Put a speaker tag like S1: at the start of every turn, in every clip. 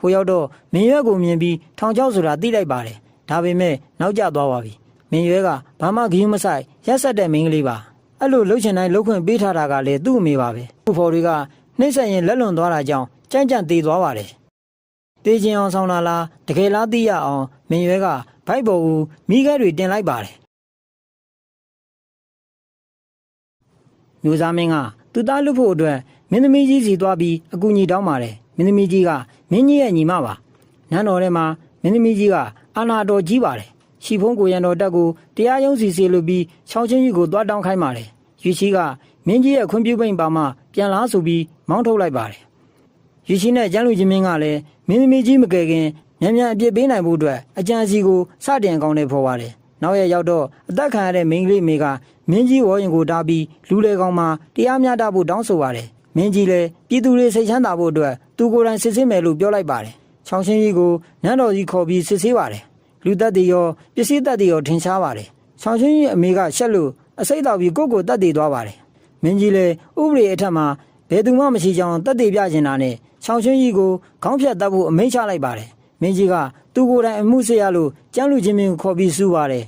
S1: ဟိုရောက်တော့မင်းရွက်ကိုမြင်ပြီးထောင်ချောက်ဆိုတာသိလိုက်ပါတယ်ဒါပေမဲ့နောက်ကျသွားပါပြီမင်းရွက်ကဘာမှဂရုမစိုက်ရက်ဆက်တဲ့မိန်းကလေးပါအဲ့လိုလှုပ်ချင်တိုင်းလှုပ်ခွင့်ပေးထားတာကလည်းသူ့အမေပါပဲခုဖော်တွေကနှိမ့်ဆက်ရင်လက်လွန်သွားတာကြောင့်ကြမ်းကြမ်းသေးသွားပါတယ်တေးချင်းအောင်ဆောင်လာလားတကယ်လားသိရအောင်မင်းရွက်ကဘိုက်ပေါ်ကိုမိခဲတွေတင်လိုက်ပါတယ်မျိုးသားမင်းကသူ့သားလွတ်ဖို့အတွက်မင်းသမီးကြီးစီသွားပြီးအကူအညီတောင်းပါတယ်မင်းသမီးကြီးကမင်းကြီးရဲ့ညီမပါနန်းတော်ထဲမှာမင်းသမီးကြီးကအာဏာတော်ကြီးပါတယ်ရှီဖုံးကိုရန်တော်တက်ကိုတရားရုံးစီစီလို့ပြီးချောင်းချင်းကြီးကိုတွားတောင်းခိုင်းပါတယ်ရွှေရှိကမင်းကြီးရဲ့ခွင့်ပြုပိန်ပါမှပြန်လာဆိုပြီးမောင်းထုတ်လိုက်ပါတယ်ရွှေရှိနဲ့ကျန်းလူချင်းမင်းကလည်းမင်းသမီးကြီးမကယ်ခင်မြန်မြန်အပြစ်ပေးနိုင်ဖို့အတွက်အကြံစီကိုစတင်အကောင်းနဲ့ဖော်ပါတယ်နောက်ရရောက်တော့အသက်ခံရတဲ့မိန်းကလေးမေကမင်းကြီးဝေါ်ရင်ကိုတားပြီးလူလေကောင်မှာတရားမျှတဖို့တောင်းဆိုပါတယ်မင်းကြီးလည်းပြည်သူတွေစိတ်ချမ်းသာဖို့အတွက်သူကိုယ်တိုင်စစ်ဆေးမယ်လို့ပြောလိုက်ပါတယ်ချောင်းချင်းကြီးကိုနန်းတော်ကြီးခေါ်ပြီးစစ်ဆေးပါတယ်လူသက်တွေရောပစ္စည်းသက်တွေရောထင်ရှားပါတယ်ချောင်းချင်းကြီးအမေကရှက်လို့အစိတ်တော်ပြီးကိုယ့်ကိုတက်တည်သွားပါတယ်မင်းကြီးလည်းဥပဒေအထက်မှာဘယ်သူမှမရှိကြောင်းတက်တည်ပြချင်တာနဲ့ချောင်းချင်းကြီးကိုခေါင်းဖြတ်တတ်ဖို့အမိန့်ချလိုက်ပါတယ်မင်းကြီးကသူကိုယ်တိုင်အမှုစစ်ရလို့ကျန်းလူချင်းမင်းကိုခေါ်ပြီးစူးပါတယ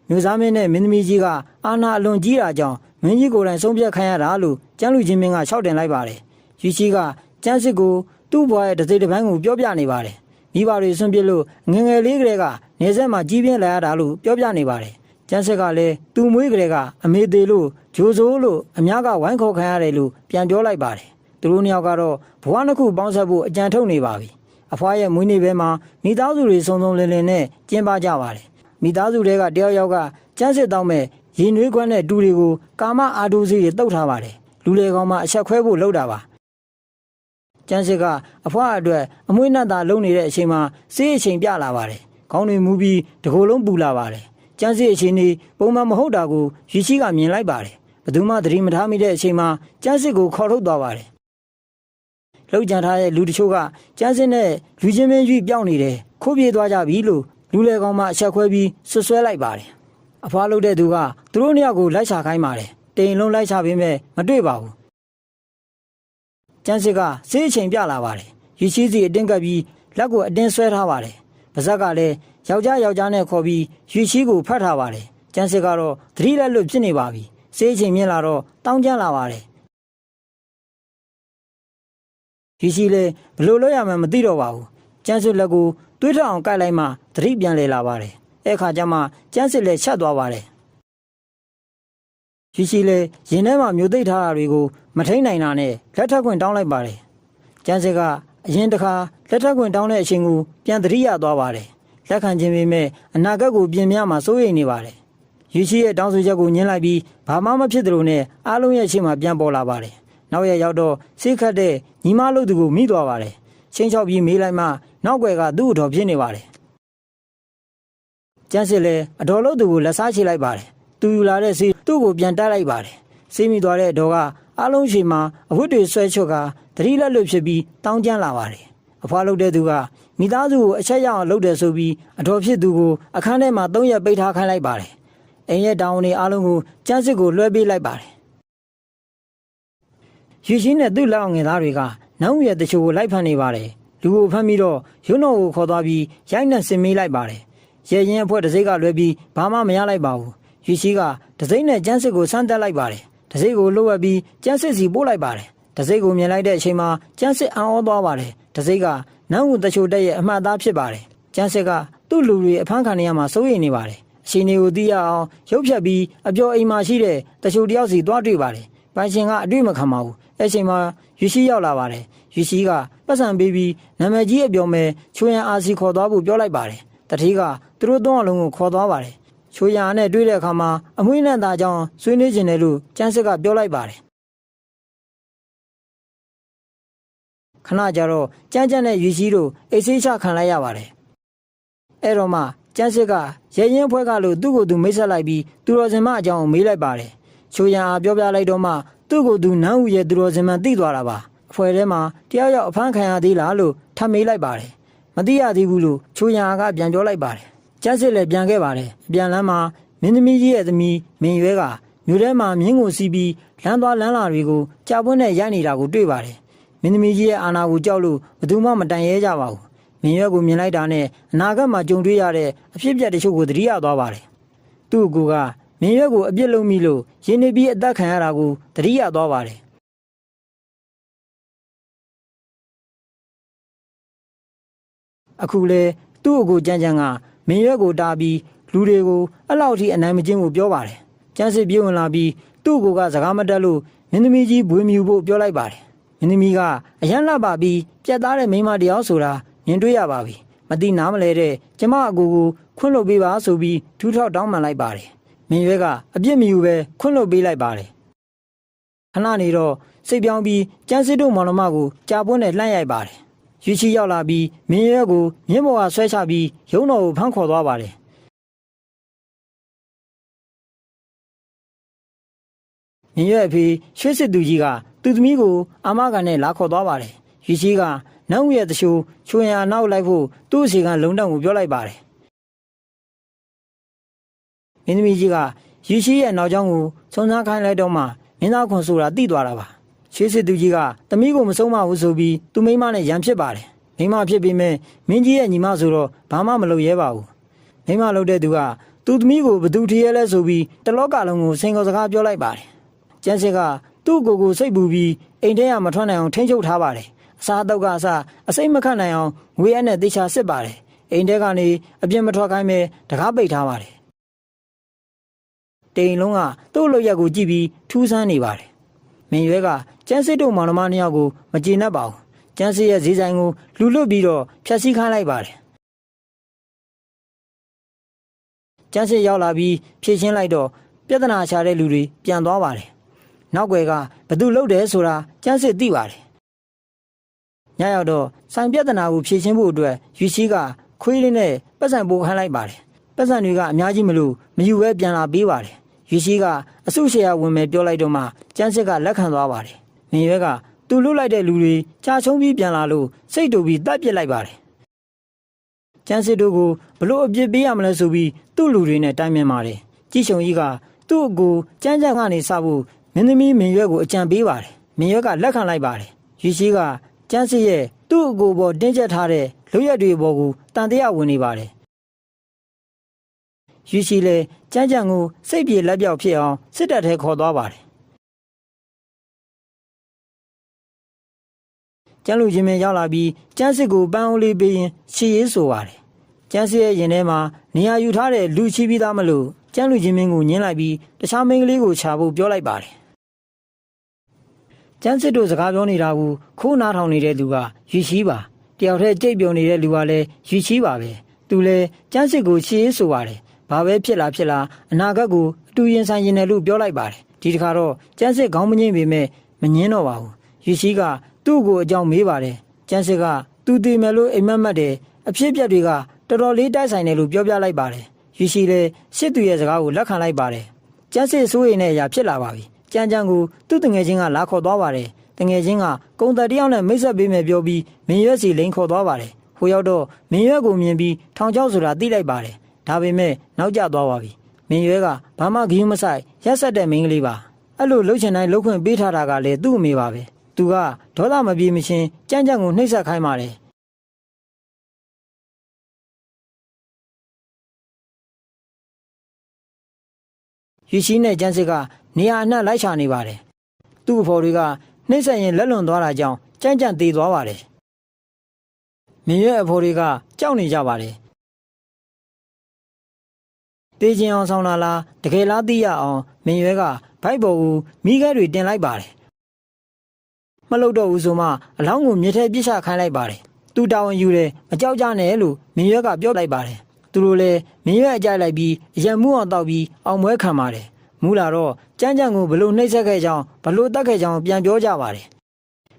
S1: ်မျိုးသားမင်းနဲ့မင်းသမီးကြီးကအာဏာအလွန်ကြီးတာကြောင့်မင်းကြီးကိုယ်တိုင်ဆုံးဖြတ်ခံရတာလို့ကျန်းလူချင်းမင်းကရှောက်တင်လိုက်ပါတယ်ရွှေရှိကကျန်းစစ်ကိုသူ့ဘွားရဲ့တစ်စိတ်တစ်ပိုင်းကိုပြောပြနေပါတယ်မိဘတွေဆွန့်ပစ်လို့ငငယ်လေးကလေးကနေဆက်မှာကြီးပြင်းလာရတာလို့ပြောပြနေပါတယ်ကျန်းစစ်ကလည်းသူ့မွေးကလေးကအမေသေးလို့ဂျိုဆိုးလို့အများကဝိုင်းခေါ်ခံရတယ်လို့ပြန်ပြောလိုက်ပါတယ်သူတို့နှစ်ယောက်ကတော့ဘဝနှစ်ခုပေါင်းဆက်ဖို့အကြံထုတ်နေပါပြီအဖွားရဲ့မွေးနေ့ပဲမှာမိသားစုတွေစုံစုံလင်လင်နဲ့ကျင်းပကြပါတယ်မိသားစုတွေကတယောက်ယောက်ကကျန်းစစ်တောင်းမဲ့ရေနွေးခွန်းတဲ့တူတွေကိုကာမအာဒိုစီတွေတုတ်ထားပါတယ်လူလေကောင်မှအချက်ခွဲဖို့လုပ်တာပါကျန်းစစ်ကအဖွားအတွက်အမွှေးနှက်သာလုံနေတဲ့အချိန်မှာဆေးအချိန်ပြလာပါတယ်ခေါင်းတွေမူပြီးတကိုယ်လုံးပူလာပါတယ်ကျန်းစစ်အချိန်นี้ပုံမှန်မဟုတ်တာကိုရွှေရှိကမြင်လိုက်ပါတယ်ဘယ်သူမှသတိမထားမိတဲ့အချိန်မှာကျန်းစစ်ကိုခေါ်ထုတ်သွားပါတယ်လှုပ်ကြံထားတဲ့လူတချို့ကကျန်းစစ်နဲ့လူချင်းမင်းကြီးပြောင်းနေတယ်ခိုးပြေးသွားကြပြီလို့လူလေကောင်မှအချက်ခွဲပြီးဆွဆွဲလိုက်ပါတယ်အဖွားလုပ်တဲ့သူကသူတို့နှစ်ယောက်ကိုလိုက်ချခိုင်းပါတယ်တိမ်လုံးလိုက်ချပေးမဲ့မတွေ့ပါဘူးကျန်းစစ်ကဆေးအချိန်ပြလာပါတယ်ရွှေရှိစီအတင်းကပ်ပြီးလက်ကိုအတင်းဆွဲထားပါတယ်ပါဇက်ကလည်းယောက်ျားနဲ့ခေါ်ပြီးရွှေရှိကိုဖတ်ထားပါတယ်ကျန်းစစ်ကတော့သတိလက်လွတ်ဖြစ်နေပါပြီဆေးအချိန်မြင့်လာတော့တောင်းကျမ်းလာပါတယ်ရွှေရှိလည်းဘလို့လို့ရမှန်းမသိတော့ပါဘူးကျန်းစစ်လက်ကိုတွေးထအောင်ကိုက်လိုက်မှသတိပြန်လေလာပါတယ်အဲ့ခါကျမှကျန်းစစ်လည်းချက်သွားပါတယ်ရွှေရှိလည်းရင်ထဲမှာမျိုးသိပ်ထားတာတွေကိုမထိန်နိုင်တာနဲ့လက်ထပ်ခွင့်တောင်းလိုက်ပါတယ်ကျန်းစစ်ကအရင်တစ်ခါလက်ထပ်ခွင့်တောင်းတဲ့အချိန်ကိုပြန်သတိရသွားပါတယ်လက်ခံခြင်းပေမဲ့အနာဂတ်ကိုပြင်ပြမှာစိုးရိမ်နေပါတယ်ရွှေရှိရဲ့တောင်းဆိုချက်ကိုညှင်းလိုက်ပြီးဘာမှမဖြစ်သလိုနဲ့အားလုံးရဲ့အချိန်မှာပြန်ပေါ်လာပါတယ်နောက်ရရောက်တော့စိတ်ခတ်တဲ့ညီမလို့သူကိုမိသွားပါတယ်ချင်းချောက်ပြီးမေးလိုက်မှနောက်ွယ်ကသူ့အတော်ဖြစ်နေပါတယ်ကျန်းစစ်လည်းအတော်လို့သူကိုလက်စားချလိုက်ပါတယ်သူယူလာတဲ့ဆေးသူ့ကိုပြန်တက်လိုက်ပါတယ်ဆေးမိသွားတဲ့အတော်ကအားလုံးရှိမှအဝတ်တွေဆွဲချွတ်ကသတိလက်လွတ်ဖြစ်ပြီးတောင်းကျမ်းလာပါတယ်အဖွားလုပ်တဲ့သူကမိသားစုကိုအချက်ရအောင်လုပ်တယ်ဆိုပြီးအတော်ဖြစ်သူကိုအခန်းထဲမှာ3ရက်ပိတ်ထားခိုင်းလိုက်ပါတယ်အိမ်ရဲ့တောင်းတွေအားလုံးကိုကျန်းစစ်ကိုလွှဲပေးလိုက်ပါတယ်ရွှေရှိနဲ့သူ့လက်အောင်ငယ်သားတွေကနောက်ရဲ့တချို့ကိုလိုက်ဖမ်းနေပါတယ်လူကိုဖမ်းပြီးတော့ရုံးတော်ကိုခေါ်သွားပြီးရိုက်နှက်စင်မေးလိုက်ပါတယ်ရဲရင်အဖွဲ့တစိမ့်ကလွှဲပြီးဘာမှမရလိုက်ပါဘူးရွှေရှိကတစိမ့်နဲ့ကျန်းစစ်ကိုဆန်းတက်လိုက်ပါတယ်တစိမ့်ကိုလှုပ်ဝက်ပြီးကျန်းစစ်စီပို့လိုက်ပါတယ်တစိမ့်ကိုမြင်လိုက်တဲ့အချိန်မှာကျန်းစစ်အံ့ဩသွားပါတယ်တစိမ့်ကနန်းဦးတချို့တက်ရဲ့အမှတ်သားဖြစ်ပါတယ်ကျန်းစစ်ကသူ့လူတွေအဖမ်းခံနေရမှာစိုးရိမ်နေပါတယ်အချိန်တွေကိုသိရအောင်ရုပ်ဖြတ်ပြီးအပျော်အိမ်မှာရှိတဲ့တချို့တယောက်စီသွားတွေ့ပါတယ်ပိုင်ရှင်ကအတွေ့မခံပါဘူးအဲ့ချိန်မှာရွှေရှိရောက်လာပါတယ်ရွှေရှိကပတ်စံပေးပြီးနာမည်ကြီးအပျော်မဲ့ချိုးရန်အာစီခေါ်သွားဖို့ပြောလိုက်ပါတယ်တတိကသူတို့သုံးအလုံးကိုခေါ်သွားပါတယ်ချိုးရန်နဲ့တွေ့တဲ့အခါမှာအမွှေးနဲ့သားကြောင့်ဆွေးနွေးခြင်းတယ်လို့ကျန်းစစ်ကပြောလိုက်ပါတယ်ခဏကြာတော့ကျန်းနဲ့ရွှေရှိတို့အိတ်ဆေးချခံလိုက်ရပါတယ်အဲ့တော့မှကျန်းစစ်ကရဲရင်ဖွဲ့ကလို့သူ့ကိုယ်သူမိတ်ဆက်လိုက်ပြီးသူတော်စင်မအကြောင်းကိုမေးလိုက်ပါတယ်ချိုးရန်အားပြောပြလိုက်တော့မှသူ့ကိုယ်သူနန်းဦးရဲ့သူတော်စင်မသိသွားတာပါအဖွဲထဲမှာတယောက်ယောက်အဖမ်းခံရသေးလားလို့ထပ်မေးလိုက်ပါတယ်မသိရသေးဘူးလို့ချိုးရန်အားကပြန်ပြောလိုက်ပါတယ်ကျန်းစစ်လည်းပြန်ခဲ့ပါတယ်အပြန်လမ်းမှာမင်းသမီးကြီးရဲ့သမီးမင်းရွဲကမြို့ထဲမှာမြင်းကိုစီးပြီးလမ်းသွားလမ်းလာတွေကိုကြာပွင့်နဲ့ရိုက်နေတာကိုတွေ့ပါတယ် မင်းသမီးကြီးရဲ့အာဏာကိုကြောက်လို့ဘယ်သူမှမတန်ရဲကြပါဘူးမင်းရွက်ကိုမြင်လိုက်တာနဲ့အနာဂတ်မှာကြုံတွေ့ရတဲ့အဖြစ်အပျက်တချို့ကိုသတိရသွားပါတယ်သူ့အကူကမင်းရွက်ကိုအပြစ်လုံးမိလို့ရင်းနေပြီးအသက်ခံရတာကိုသတိရသွားပါတယ်အခုလေသူ့အကူကြမ်းကြမ်းကမင်းရွက်ကိုတားပြီးလူတွေကိုအဲ့လောက်ထိအနိုင်မကျင့်ကိုပြောပါတယ်ကျန်းစစ်ပြေးဝင်လာပြီးသူ့အကူကစကားမတက်လို့မင်းသမီးကြီးဘွေမြူဖို့ပြောလိုက်ပါတယ်မင်းသမီးကအရန်လှပါပြီးပြတ်သားတဲ့မိန်းမတယောက်ဆိုတာမြင်တွေ့ရပါပြီမသိနားမလဲတဲ့ကျမအကူကိုခွင့်လွှတ်ပေးပါဆိုပြီးထူးထောက်တောင်းပန်လိုက်ပါတယ်မင်းရွက်ကအပြစ်မယူပဲခွင့်လွှတ်ပေးလိုက်ပါတယ်ခဏနေတော့စိတ်ပြောင်းပြီးကျန်းစစ်တို့မောင်နှမကိုကြာပွန်းနဲ့လှမ်းရိုက်ပါတယ်ရွှေချီရောက်လာပြီးမင်းရွက်ကိုမြင်းပေါ်ကဆွဲချပြီးရုံးတော်ကိုဖမ်းခေါ်သွားပါတယ်မင်းရွက်အဖေရွှေစစ်သူကြီးကသူ့သမီးကိုအာမခံနဲ့လာခေါ်သွားပါတယ်ရွှေချီကနောက်ရဲ့တချို့ချွေရနောက်လိုက်ဖို့သူ့အစီကလုံတောင်ကိုပြောလိုက်ပါတယ်မင်းသမီးကြီးကရွှေချီရဲ့နောက်ကျောင်းကိုစုံစမ်းခိုင်းလိုက်တော့မှမင်းသားခွန်ဆိုတာသိသွားတာပါရွှေစစ်သူကြီးကသမီးကိုမဆုံးမဘူးဆိုပြီးသူ့မိန်းမနဲ့ရန်ဖြစ်ပါတယ်မိန်းမဖြစ်ပြီးမဲ့မင်းကြီးရဲ့ညီမဆိုတော့ဘာမှမလုပ်ရဲပါဘူးမိန်းမလုပ်တဲ့သူကသူ့သမီးကိုဘသူထီရဲလဲဆိုပြီးတလောကလုံးကိုစင်ကောစကားပြောလိုက်ပါတယ်ကျန်းစစ်ကသူ့ကိုယ်ကိုစိတ်ပူပြီးအိမ်ထဲကမထွက်နိုင်အောင်ထိန်းချုပ်ထားပါတယ်အစားအသောက်ကအစအစိမ့်မခတ်နိုင်အောင်ငွေအပ်နဲ့တေချာစစ်ပါတယ်အိမ်ထဲကနေအပြင်မထွက်ခိုင်းပဲတကားပိတ်ထားပါတယ်တိမ်လုံးကသူ့လိုရက်ကိုကြည့်ပြီးထူးဆန်းနေပါတယ်မင်းရွက်ကကျန်းစစ်တို့မောင်နှမနှစ်ယောက်ကိုမကျေနပ်ပါဘူးကျန်းစစ်ရဲ့ဈေးဆိုင်ကိုလူလွတ်ပြီးတော့ဖျက်ဆီးခိုင်းလိုက်ပါတယ်ကျန်းစစ်ရောက်လာပြီးဖြည့်ရှင်းလိုက်တော့ပြဿနာရှာတဲ့လူတွေပြန်သွားပါတယ်နောက်ွယ်ကဘသူလုပ်တယ်ဆိုတာကျန်းစစ်သိပါတယ်ညရောက်တော့ဆိုင်ပြဿနာကိုဖြည့်ရှင်းဖို့အတွက်ရွှေချီကခွေးလေးနဲ့ပတ်စံပိုးခိုင်းလိုက်ပါတယ်ပတ်စံတွေကအများကြီးမလို့မယူပဲပြန်လာပေးပါတယ်ရွှေချီကအစုရှယ်ယာဝင်မယ်ပြောလိုက်တော့မှကျန်းစစ်ကလက်ခံသွားပါတယ်မင်းရွက်ကသူလွတ်လိုက်တဲ့လူတွေကြာချုံးပြီးပြန်လာလို့စိတ်တူပြီးတတ်ပစ်လိုက်ပါတယ်ကျန်းစစ်တို့ကိုဘလို့အပြစ်ပေးရမလဲဆိုပြီးသူ့လူတွေနဲ့တိုင်ပင်ပါတယ်ကြည်ချုံကြီးကသူ့အကိုကျန်းကျန်းကနေစဖို့မင်းသမီးမင်းရွက်ကိုအကြံပေးပါတယ်မင်းရွက်ကလက်ခံလိုက်ပါတယ်ရွှေချီကကျန်းစစ်ရဲ့သူ့အကိုပေါ်တင်းကျပ်ထားတဲ့လုပ်ရက်တွေပေါ်ကိုတန်တရားဝင်နေပါတယ်ရွှေချီလည်းကျန်းကျန်းကိုစိတ်ပြေလက်ပြောက်ဖြစ်အောင်စစ်တပ်ထဲခေါ်သွားပါတယ်ကျန်းလူချင်းမင်းရောက်လာပြီးကျန်းစစ်ကိုပန်းအိုးလေးပေးရင်ချီရေးဆိုပါတယ်ကျန်းစစ်ရဲ့ရင်ထဲမှာနေရာယူထားတဲ့လူချီပြီးသားမလို့ကျန်းလူချင်းမင်းကိုညှင်းလိုက်ပြီးတခြားမိန်းကလေးကိုချဖို့ပြောလိုက်ပါတယ်ကျန်းစစ်တို့စကားပြောနေတာကိုခိုးနားထောင်နေတဲ့သူကရွှေချီပါတယောက်တည်းကြိတ်ပြုံနေတဲ့လူကလည်းရွှေချီပါပဲသူလည်းကျန်းစစ်ကိုချီရေးဆိုပါတယ်ဘာပဲဖြစ်လာအနာဂတ်ကိုအတူရင်ဆိုင်ရင်တယ်လို့ပြောလိုက်ပါတယ်ဒီတခါတော့ကျန်းစစ်ခေါင်းမငိမ့်ပေမဲ့မငင်းတော့ပါဘူးရွှေချီကသူ့ကိုအကြောင်းမေးပါတယ်ကျန်းစစ်ကသူတည်မယ်လို့အိမ်မက်မှတ်တယ်အဖြစ်အပျက်တွေကတော်တော်လေးတိုက်ဆိုင်တယ်လို့ပြောပြလိုက်ပါတယ်ရွှေချီလည်းစစ်သူရဲ့စကားကိုလက်ခံလိုက်ပါတယ်ကျန်းစစ်စိုးရိမ်တဲ့အရာဖြစ်လာပါပြီကျန်းကျန်းကိုသူ့တငယ်ချင်းကလာခေါ်သွားပါတယ်တငယ်ချင်းကကုံတက်တယောက်နဲ့မိတ်ဆက်ပေးမယ်ပြောပြီးမင်းရွက်စီလိန်ခေါ်သွားပါတယ်ဟိုရောက်တော့မင်းရွက်ကိုမြင်ပြီးထောင်ချောက်ဆိုတာသိလိုက်ပါတယ်ဒါပေမဲ့နောက်ကျသွားပါပြီမင်းရွက်ကဘာမှဂရုမစိုက်ရက်ဆက်တဲ့မိန်းကလေးပါအဲ့လိုလှုပ်ချင်တိုင်းလှုပ်ခွင့်ပေးထားတာကလည်းသူ့အမေပါပဲသူကဒေါသမပြေမချင်းကြမ်းကြမ်းကိုနှိပ်စက်ခိုင်းပါတယ်ရွှေချီနဲ့ကျန်းစစ်ကနေရာအနှံ့လိုက်ချနေပါတယ်သူ့အဖော်တွေကနှိပ်စက်ရင်လက်လွန်သွားတာကြောင့်ကြမ်းကြမ်းသေသွားပါတယ်မင်းရွက်အဖော်တွေကကြောက်နေကြပါတယ်တေးချင်းအောင်ဆောင်လာလားတကယ်လားသိရအောင်မင်းရွက်ကဘိုက်ပေါ်ကိုမိခဲတွေတင်လိုက်ပါတယ်မလုပ်တော့ဘူးဆိုမှအလောင်းကိုမြေထဲပြစ်ချခိုင်းလိုက်ပါတယ်သူတာဝန်ယူတယ်မကြောက်ကြနဲ့လို့မင်းရွက်ကပြောလိုက်ပါတယ်သူတို့လည်းမင်းရွက်အကြိုက်လိုက်ပြီးအရံမှုအောင်တောက်ပြီးအောင်ပွဲခံပါတယ်မူလာတော့ကြမ်းကြမ်းကိုဘလို့နှိပ်စက်ခဲ့ကြောင်းဘလို့တတ်ခဲ့ကြောင်းပြန်ပြောကြပါတယ်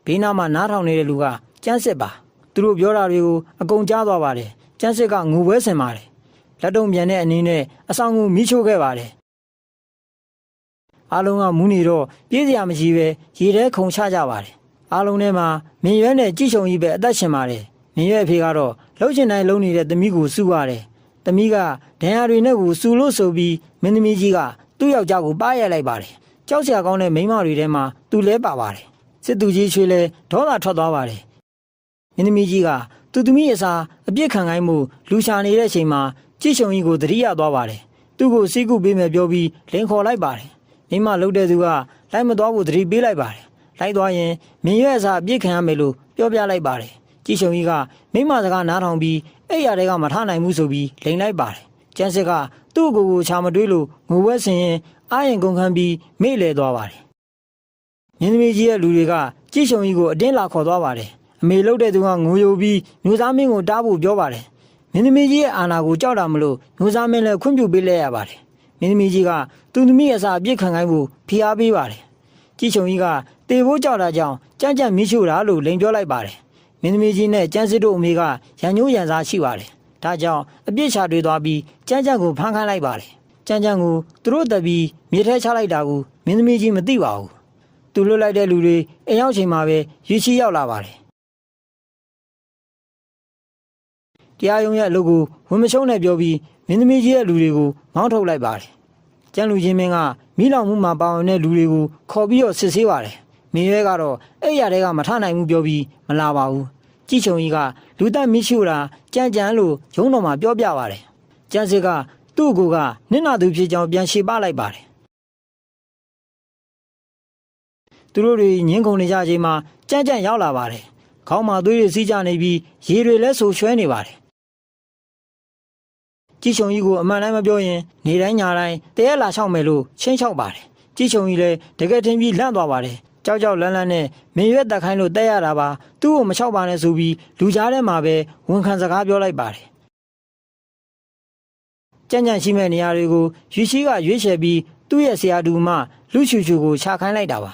S1: ဘေးနားမှာနားထောင်နေတဲ့လူကကျန်းစစ်ပါသူတို့ပြောတာတွေကိုအကုန်ကြားသွားပါတယ်ကျန်းစစ်ကငိုပွဲဆင်ပါတယ်လက်တုံပြန်တဲ့အနေနဲ့အဆောင်ကိုမိချို့ခဲ့ပါတယ်အားလုံးကမူးနေတော့ပြေးစရာမရှိပဲရေထဲခုန်ချကြပါတယ်အားလုံးထဲမှာမင်းရွက်နဲ့ကြည်ချုံကြီးပဲအသက်ရှင်ပါတယ်မင်းရွက်အဖေကတော့လှုပ်ချင်တိုင်းလှုပ်နေတဲ့သမီးကိုစူပါတယ်သမီးကဒဏ်ရာတွေနဲ့ကိုစူလို့ဆိုပြီးမင်းသမီးကြီးကသူ့ယောက်ျားကိုပါးရိုက်လိုက်ပါတယ်ကြောက်စရာကောင်းတဲ့မိန်းမတွေထဲမှာသူလဲပါပါတယ် စစ်သူကြီးချွေလဲဒေါသထွက်သွားပါတယ်မင်းသမီးကြီးကသူသမီးအစာအပြစ်ခံခိုင်းမှုလူရှာနေတဲ့အချိန်မှာကြည်ချုံကြီးကိုသတိရသွားပါတယ်သူ့ကိုစိတ်ကူပေးမယ်ပြောပြီးလင်ခေါ်လိုက်ပါတယ်မိမလှုပ်တဲ့သူကလိုက်မသွားဖို့သတိပေးလိုက်ပါတယ်လိုက်သွားရင်မင်းရဲ့အစာအပြစ်ခံရမယ်လို့ပြောပြလိုက်ပါတယ်ကြည်ချုံကြီးကမိမစကားနားထောင်ပြီးအဲ့ရတဲ့ကမထနိုင်ဘူးဆိုပြီးလိန်လိုက်ပါတယ်ကျန်းစစ်ကသူ့ကိုချာမတွေးလို့ငိုဝဲဆင်ရင်အာရင်ကုန်ခန်းပြီးမေ့လဲသွားပါတယ်မင်းသမီးကြီးရဲ့လူတွေကကြည်ချုံကြီးကိုအတင်းလာခေါ်သွားပါတယ်အမေလှုပ်တဲ့သူကငိုယိုပြီးမျိုးသားမင်းကိုတားဖို့ပြောပါတယ်မင်းသမီးကြီးရဲ့အာဏာကိုကြောက်တာမလို့မျိုးသားမင်းလည်းခွင့်ပြုပေးလိုက်ရပါတယ်မင်းသမီးကြီးကသူ့သမီးအစာအပြစ်ခံခိုင်းဖို့ဖိအားပေးပါတယ်ကြည်ချုံကြီးကတေဖို့ကြောက်တာကြောင့်ကြမ်းကြမ်းမီးရှို့တာလို့လိန်ပြောလိုက်ပါတယ်မင်းသမီးကြီးနဲ့ကျန်းစစ်တို့အမေကရန်ညိုးရန်စားရှိပါတယ်ဒါကြောင့်အပြစ်ချတွေသွားပြီးကျန်းကျန်းကိုဖမ်းခိုင်းလိုက်ပါတယ်ကျန်းကျန်းကိုသူတို့တက်ပြီးမြေထဲချလိုက်တာကိုမင်းသမီးကြီးမသိပါဘူးသူလွတ်လိုက်တဲ့လူတွေအိမ်ရောက်ချိန်မှာပဲရွှေချီရောက်လာပါတယ်တရားရုံးရဲ့အလုပ်ကိုဝန်မရှုံးနဲ့ပြောပြီးမင်းသမီးကြီးရဲ့လူတွေကိုမောင်းထုတ်လိုက်ပါတယ်ကျန်းလူချင်းမင်းကမိလောင်မှုမှာပါဝင်တဲ့လူတွေကိုခေါ်ပြီးတော့စစ်ဆေးပါတယ်မင်းရဲကတော့အဲ့ရတဲ့ကမထနိုင်ဘူးပြောပြီးမလာပါဘူးကြည်ချုံကြီးကလူတက်မိရှို့တာကြမ်းကြမ်းလို့ရုံးတော်မှာပြောပြပါတယ်ကျန်းစစ်ကသူ့ကိုကနင့်နာသူဖြစ်ကြောင်းပြန်ရှေ့ပလိုက်ပါတယ်သူတို့တွေညင်းကုန်နေကြချိန်မှာကြမ်းကြမ်းရောက်လာပါတယ်ခေါင်းမှာသွေးတွေစီးကြနေပြီးရေတွေလည်းဆူရွှဲနေပါတယ်ကြည်ချုံကြီးကိုအမှန်တိုင်းမပြောရင်နေတိုင်းညတိုင်းတရက်လာလျှောက်မယ်လို့ချင်းလျှောက်ပါတယ်ကြည်ချုံကြီးလည်းတကယ်ထင်ပြီးလန့်သွားပါတယ်ကြောက်ကြောက်လန့်လန့်နဲ့မင်းရွက်တက်ခိုင်းလို့တက်ရတာပါသူ့ကိုမလျှောက်ပါနဲ့ဆိုပြီးလူကြားထဲမှာပဲဝန်ခံစကားပြောလိုက်ပါတယ်ကြံ့ကြံ့ရှိမဲ့နေရာတွေကိုရွှေရှိကရွေးချယ်ပြီးသူ့ရဲ့ဆရာတူမလူချူချူကိုခြာခိုင်းလိုက်တာပါ